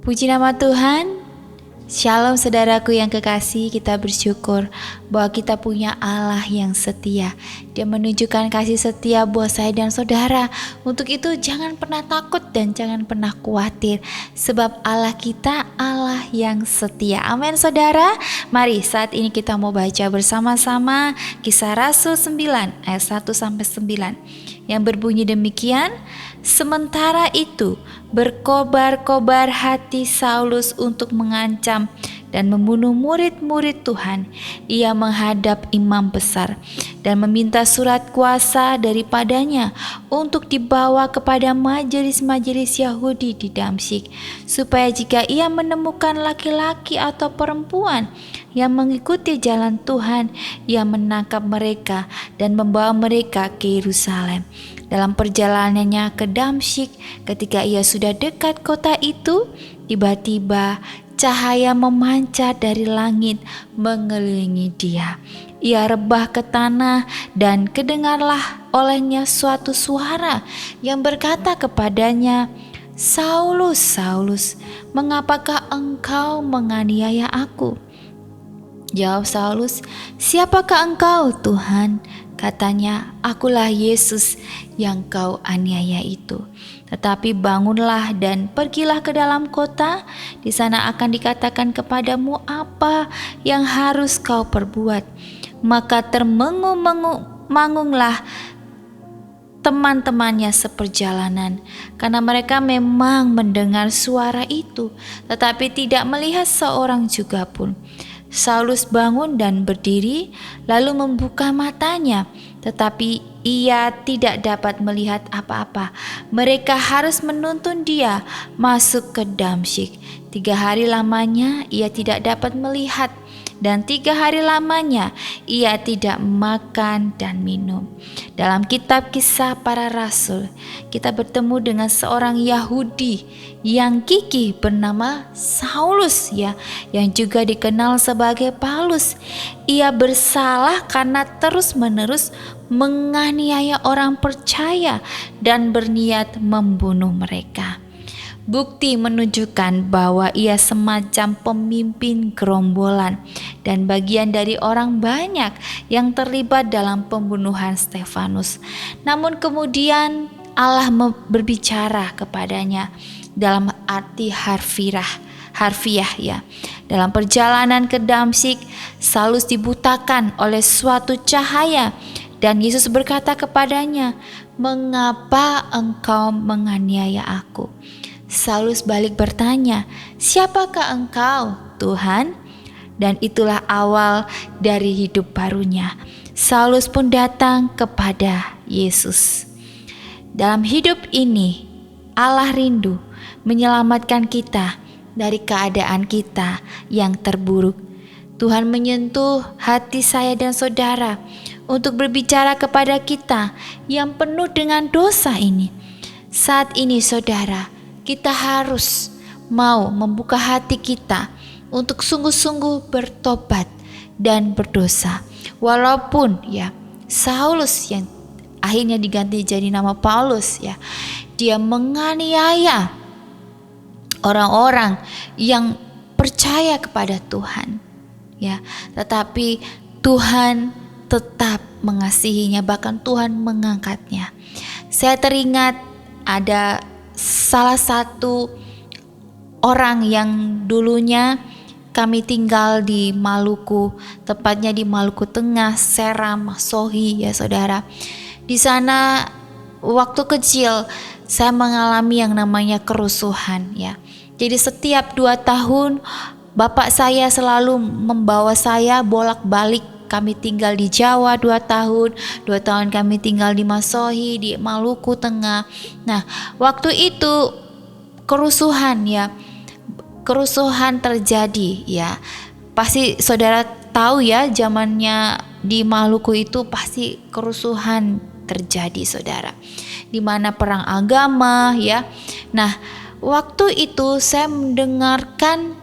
Puji nama Tuhan. Shalom saudaraku yang kekasih, kita bersyukur bahwa kita punya Allah yang setia. Dia menunjukkan kasih setia buat saya dan saudara. Untuk itu jangan pernah takut dan jangan pernah khawatir, sebab Allah kita Allah yang setia. Amin saudara. Mari saat ini kita mau baca bersama-sama Kisah Rasul 9 ayat 1-9 yang berbunyi demikian. Sementara itu berkobar-kobar hati Saulus untuk mengancam dan membunuh murid-murid Tuhan. Ia menghadap imam besar dan meminta surat kuasa daripadanya untuk dibawa kepada majelis-majelis Yahudi di Damsyik, supaya jika ia menemukan laki-laki atau perempuan yang mengikuti jalan Tuhan, ia menangkap mereka dan membawa mereka ke Yerusalem. Dalam perjalanannya ke Damsyik, ketika ia sudah dekat kota itu, tiba-tiba cahaya memancar dari langit mengelilingi dia. Ia rebah ke tanah dan kedengarlah olehnya suatu suara yang berkata kepadanya, "Saulus, Saulus, mengapakah engkau menganiaya aku?" Jawab Saulus, "Siapakah engkau, Tuhan?" Katanya, "Akulah Yesus yang kau aniaya itu. Tetapi bangunlah dan pergilah ke dalam kota. Di sana akan dikatakan kepadamu apa yang harus kau perbuat." Maka termengung-mangunglah teman-temannya seperjalanan, karena mereka memang mendengar suara itu, tetapi tidak melihat seorang juga pun. Saulus bangun dan berdiri, lalu membuka matanya, tetapi ia tidak dapat melihat apa-apa. Mereka harus menuntun dia masuk ke Damsyik. 3 hari lamanya ia tidak dapat melihat, dan 3 hari lamanya ia tidak makan dan minum. Dalam kitab Kisah Para Rasul, kita bertemu dengan seorang Yahudi yang gigih bernama Saulus, yang juga dikenal sebagai Paulus. Ia bersalah karena terus-menerus menganiaya orang percaya dan berniat membunuh mereka. Bukti menunjukkan bahwa ia semacam pemimpin gerombolan dan bagian dari orang banyak yang terlibat dalam pembunuhan Stefanus. Namun kemudian Allah berbicara kepadanya dalam arti harfiah. Dalam perjalanan ke Damsyik, Saulus dibutakan oleh suatu cahaya dan Yesus berkata kepadanya, "Mengapa engkau menganiaya aku?" Saulus balik bertanya, "Siapakah engkau, Tuhan?" Dan itulah awal dari hidup barunya. Saulus pun datang kepada Yesus. Dalam hidup ini, Allah rindu menyelamatkan kita dari keadaan kita yang terburuk. Tuhan menyentuh hati saya dan saudara untuk berbicara kepada kita yang penuh dengan dosa ini. Saat ini saudara, kita harus mau membuka hati kita untuk sungguh-sungguh bertobat dan berdosa. Walaupun Saulus yang akhirnya diganti jadi nama Paulus, dia menganiaya orang-orang yang percaya kepada Tuhan, tetapi Tuhan tetap mengasihinya, bahkan Tuhan mengangkatnya. Saya teringat ada salah satu orang yang dulunya kami tinggal di Maluku, tepatnya di Maluku Tengah, Seram, Sohi, saudara. Di sana waktu kecil saya mengalami yang namanya kerusuhan, Jadi setiap 2 tahun bapak saya selalu membawa saya bolak-balik. Kami tinggal di Jawa 2 tahun, 2 tahun kami tinggal di Masohi, di Maluku Tengah. Nah, waktu itu kerusuhan terjadi, Pasti saudara tahu zamannya di Maluku itu pasti kerusuhan terjadi, saudara. Di mana perang agama, Nah, waktu itu saya mendengarkan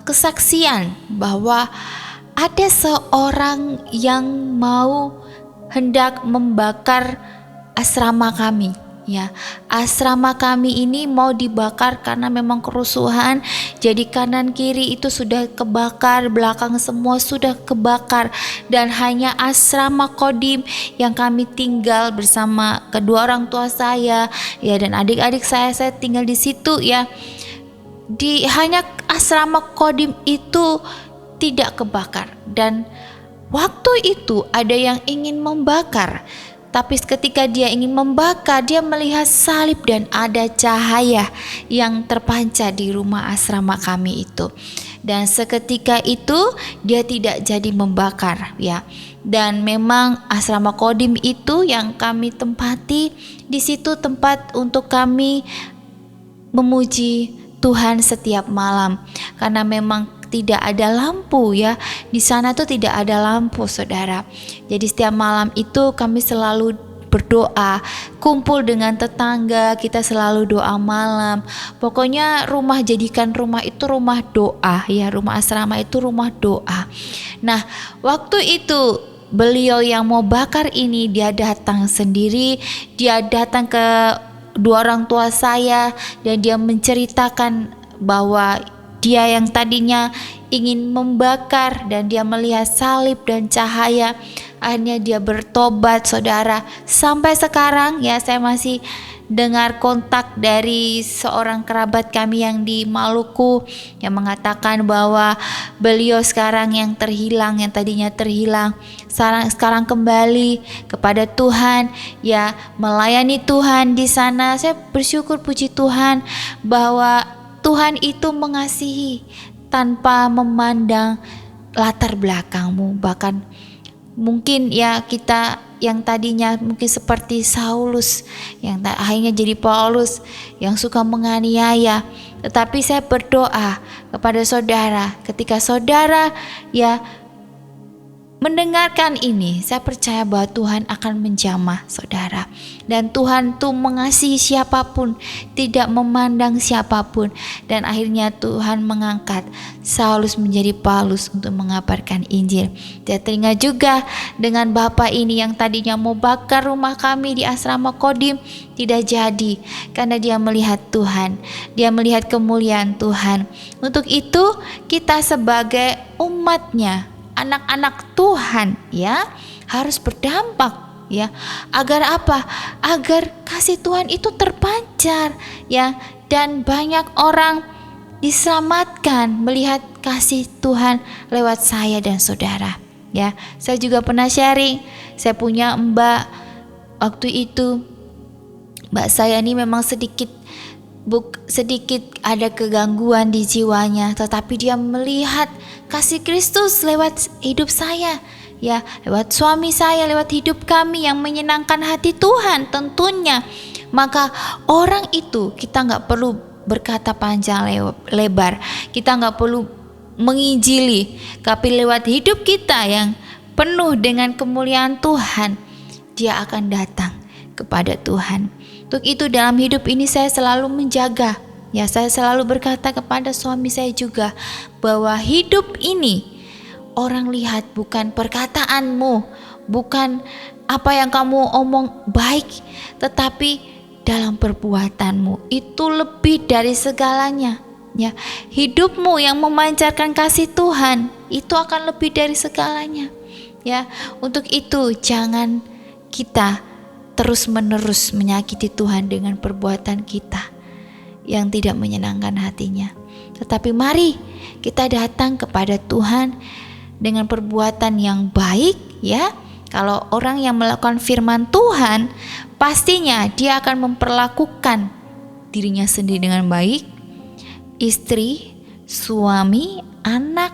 kesaksian bahwa ada seorang yang hendak membakar asrama kami. Ya, asrama kami ini mau dibakar karena memang kerusuhan. Jadi kanan kiri itu sudah kebakar, belakang semua sudah kebakar, dan hanya asrama Kodim yang kami tinggal bersama kedua orang tua saya, ya, dan adik-adik saya tinggal di situ, ya. Di hanya asrama Kodim itu tidak kebakar, dan waktu itu ada yang ingin membakar. Tapi ketika dia ingin membakar, dia melihat salib dan ada cahaya yang terpancar di rumah asrama kami itu. Dan seketika itu dia tidak jadi membakar, ya. Dan memang asrama Kodim itu yang kami tempati, di situ tempat untuk kami memuji Tuhan setiap malam, karena memang tidak ada lampu, ya. Di sana tuh tidak ada lampu, saudara. Jadi setiap malam itu kami selalu berdoa, kumpul dengan tetangga, kita selalu doa malam. Pokoknya jadikan rumah itu rumah doa, ya. Rumah asrama itu rumah doa. Nah, waktu itu beliau yang mau bakar ini, dia datang sendiri, dia datang ke dua orang tua saya, dan dia menceritakan bahwa dia yang tadinya ingin membakar dan dia melihat salib dan cahaya, akhirnya dia bertobat, saudara. Sampai sekarang, ya, saya masih dengar kontak dari seorang kerabat kami yang di Maluku yang mengatakan bahwa beliau sekarang yang terhilang, yang tadinya terhilang, sekarang kembali kepada Tuhan, ya, melayani Tuhan di sana. Saya bersyukur, puji Tuhan, bahwa Tuhan itu mengasihi tanpa memandang latar belakangmu. Bahkan mungkin, ya, kita yang tadinya mungkin seperti Saulus yang akhirnya jadi Paulus yang suka menganiaya. Tetapi saya berdoa kepada saudara, ketika saudara, ya, mendengarkan ini, saya percaya bahwa Tuhan akan menjamah saudara. Dan Tuhan tuh mengasihi siapapun, tidak memandang siapapun. Dan akhirnya Tuhan mengangkat Saulus menjadi Paulus untuk mengabarkan Injil. Saya teringat juga dengan bapak ini yang tadinya mau bakar rumah kami di asrama Kodim, tidak jadi karena dia melihat Tuhan, dia melihat kemuliaan Tuhan. Untuk itu kita sebagai umatnya, anak-anak Tuhan, ya, harus berdampak, ya. Agar apa? Agar kasih Tuhan itu terpancar, ya, dan banyak orang diselamatkan melihat kasih Tuhan lewat saya dan saudara, ya. Saya juga pernah sharing, saya punya mbak, waktu itu mbak saya ini memang sedikit ada kegangguan di jiwanya, tetapi dia melihat kasih Kristus lewat hidup saya, ya, lewat suami saya, lewat hidup kami yang menyenangkan hati Tuhan tentunya. Maka orang itu kita nggak perlu berkata panjang lebar, kita nggak perlu menginjili, tapi lewat hidup kita yang penuh dengan kemuliaan Tuhan, dia akan datang kepada Tuhan. Untuk itu dalam hidup ini saya selalu menjaga, ya, saya selalu berkata kepada suami saya juga bahwa hidup ini orang lihat bukan perkataanmu, bukan apa yang kamu omong baik, tetapi dalam perbuatanmu. Itu lebih dari segalanya, ya. Hidupmu yang memancarkan kasih Tuhan itu akan lebih dari segalanya, ya. Untuk itu jangan kita terus-menerus menyakiti Tuhan dengan perbuatan kita yang tidak menyenangkan hatinya. Tetapi mari kita datang kepada Tuhan dengan perbuatan yang baik, ya. Kalau orang yang melakukan firman Tuhan, pastinya dia akan memperlakukan dirinya sendiri dengan baik, istri, suami, anak,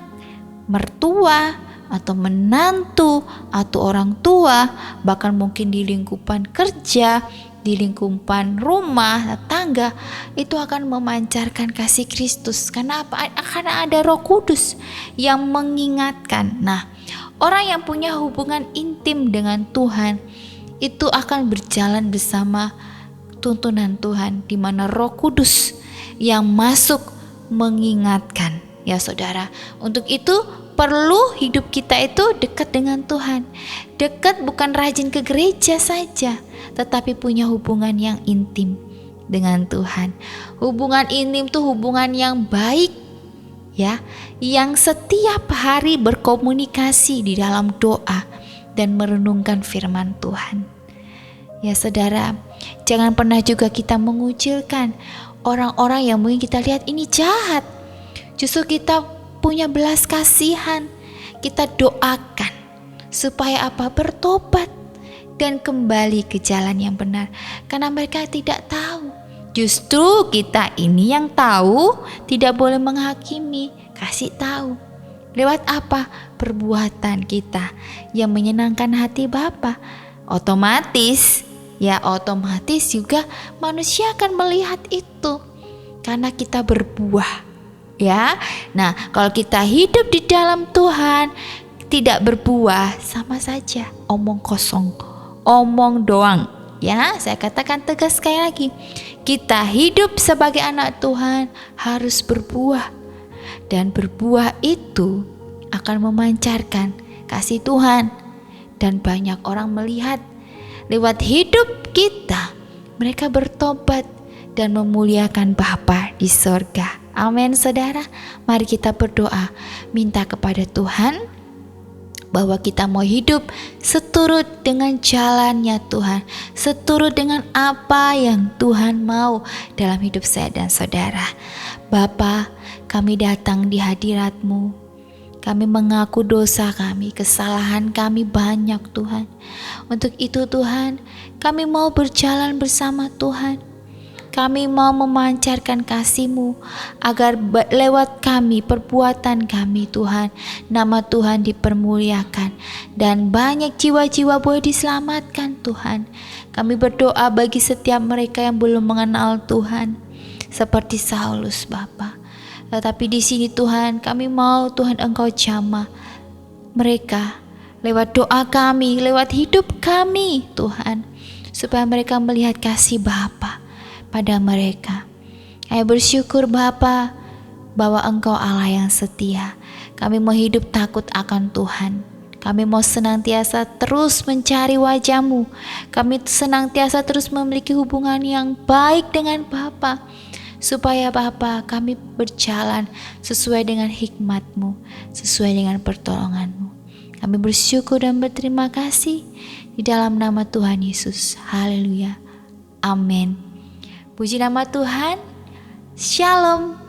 mertua, atau menantu, atau orang tua, bahkan mungkin di lingkupan kerja, di lingkupan rumah tangga, itu akan memancarkan kasih Kristus. Karena apa? Karena ada Roh Kudus yang mengingatkan. Nah, orang yang punya hubungan intim dengan Tuhan itu akan berjalan bersama tuntunan Tuhan, di mana Roh Kudus yang masuk mengingatkan, ya saudara. Untuk itu perlu hidup kita itu dekat dengan Tuhan. Dekat bukan rajin ke gereja saja, tetapi punya hubungan yang intim dengan Tuhan. Hubungan intim tuh hubungan yang baik, ya, yang setiap hari berkomunikasi di dalam doa dan merenungkan firman Tuhan. Ya saudara, jangan pernah juga kita mengucilkan orang-orang yang mungkin kita lihat ini jahat. Justru kita punya belas kasihan, kita doakan supaya apa? Bertobat dan kembali ke jalan yang benar. Karena mereka tidak tahu. Justru kita ini yang tahu, tidak boleh menghakimi, kasih tahu. Lewat apa? Perbuatan kita yang menyenangkan hati Bapa. Otomatis juga manusia akan melihat itu karena kita berbuah, ya. Nah, kalau kita hidup di dalam Tuhan tidak berbuah, sama saja omong kosong, omong doang. Ya, saya katakan tegas sekali lagi. Kita hidup sebagai anak Tuhan harus berbuah. Dan berbuah itu akan memancarkan kasih Tuhan. Dan banyak orang melihat lewat hidup kita, mereka bertobat dan memuliakan Bapa di sorga. Amin saudara. Mari kita berdoa, minta kepada Tuhan bahwa kita mau hidup seturut dengan jalannya Tuhan, seturut dengan apa yang Tuhan mau dalam hidup saya dan saudara. Bapa, kami datang di hadirat-Mu. Kami mengaku dosa kami, kesalahan kami banyak Tuhan. Untuk itu Tuhan, kami mau berjalan bersama Tuhan. Kami mau memancarkan kasih-Mu agar lewat kami, perbuatan kami Tuhan, nama Tuhan dipermuliakan dan banyak jiwa-jiwa boleh diselamatkan Tuhan. Kami berdoa bagi setiap mereka yang belum mengenal Tuhan seperti Saulus Bapa. Tetapi di sini Tuhan, kami mau Tuhan Engkau jamah mereka lewat doa kami, lewat hidup kami Tuhan, supaya mereka melihat kasih Bapa pada mereka. Kami bersyukur Bapa bahwa Engkau Allah yang setia. Kami mau hidup takut akan Tuhan. Kami mau senantiasa terus mencari wajah-Mu. Kami senantiasa terus memiliki hubungan yang baik dengan Bapa, supaya Bapa kami berjalan sesuai dengan hikmat-Mu, sesuai dengan pertolongan-Mu. Kami bersyukur dan berterima kasih di dalam nama Tuhan Yesus. Haleluya. Amin. Puji nama Tuhan. Shalom.